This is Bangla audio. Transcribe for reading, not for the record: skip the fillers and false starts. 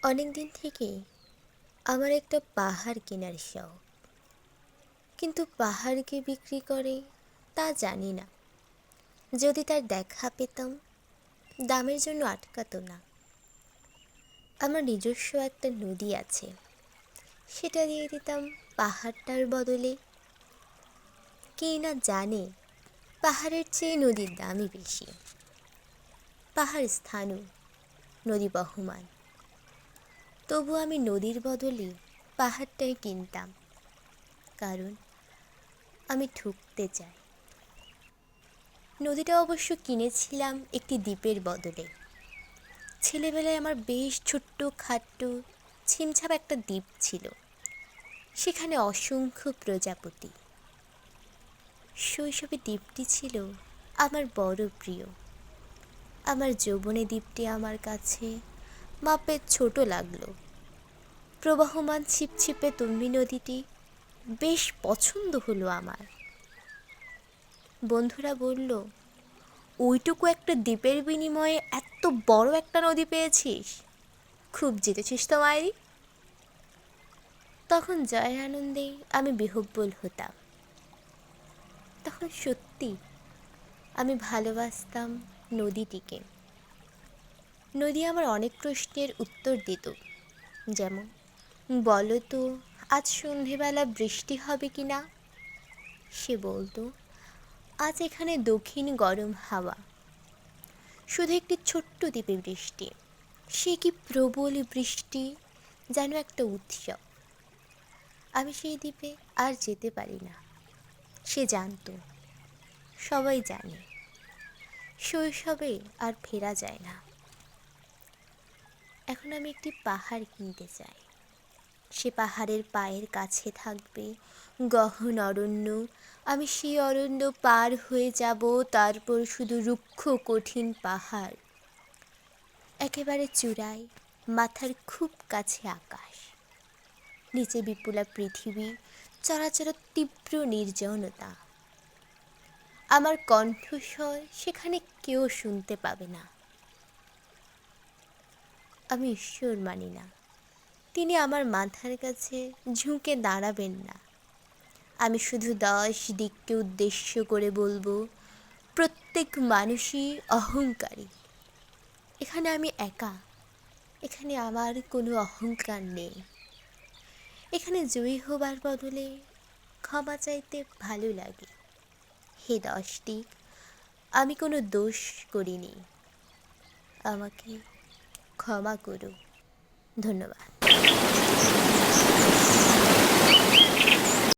অনেক দিন থেকেই আমার একটা পাহাড় কেনার শখ, কিন্তু পাহাড় কে বিক্রি করে তা জানি না। যদি তার দেখা পেতাম, দামের জন্য আটকাতো না। আমার নিজস্ব একটা নদী আছে, সেটা দিয়ে দিতাম পাহাড়টার বদলে। কে না জানে পাহাড়ের চেয়ে নদীর দামই বেশি। পাহাড় স্থাণু, নদী বহমান, তবু আমি নদীর বদলে পাহাড়টাই কিনতাম, কারণ আমি ঠুকতে চাই। নদীটা অবশ্য কিনেছিলাম একটি দ্বীপের বদলে। ছেলেবেলায় আমার বেশ ছোট্ট খাট্ট ছিমছাম একটা দ্বীপ ছিল, সেখানে অসংখ্য প্রজাপতি। শৈশবে দ্বীপটি ছিল আমার বড় প্রিয়। আমার যৌবনে দ্বীপটি আমার কাছে মাপের ছোট লাগলো। প্রবাহমান ছিপছিপে তন্বী নদীটি বেশ পছন্দ হলো আমার। বন্ধুরা বলল, ওইটুকু একটা দ্বীপের বিনিময়ে এত বড় একটা নদী পেয়েছিস, খুব জিতেছিস তো মায়েরি। তখন জয়ের আনন্দে আমি বিহ্বল হতাম। তখন সত্যি আমি ভালোবাসতাম নদীটিকে। নদী আমার অনেক প্রশ্নের উত্তর দিত, যেমন, বলো তো আজ সন্ধেবেলা বৃষ্টি হবে কি না। সে বলতো, আজ এখানে দক্ষিণ গরম হাওয়া। শুধু একটি ছোট্ট দ্বীপে বৃষ্টি, সে কি প্রবল বৃষ্টি, যেন একটা উৎসব। আমি সেই দ্বীপে আর যেতে পারি না। সে জানতো, সবাই জানে, শৈশবে আর ফেরা যায় না। এখন আমি একটি পাহাড় কিনতে চাই। সে পাহাড়ের পায়ের কাছে থাকবে গহন অরণ্য। আমি সেই অরণ্য পার হয়ে যাব, তারপর শুধু রুক্ষ কঠিন পাহাড়। একেবারে চূড়ায় মাথার খুব কাছে আকাশ, নিচে বিপুলা পৃথিবী, চরাচর তীব্র নির্জনতা। আমার কণ্ঠস্বর সেখানে কেউ শুনতে পাবে না। আমি ঈশ্বর মানি না, তিনি আমার মাথার কাছে ঝুঁকে দাঁড়াবেন না। আমি শুধু 10 দিককে উদ্দেশ্য করে বলবো, প্রত্যেক মানুষই অহংকারী। এখানে আমি একা, এখানে আমার কোনো অহংকার নেই। এখানে জয়ী হবার বদলে ক্ষমা চাইতে ভালো লাগে। হে 10 দিক, আমি কোনো দোষ করিনি, আমাকে ক্ষমা করো। ধন্যবাদ।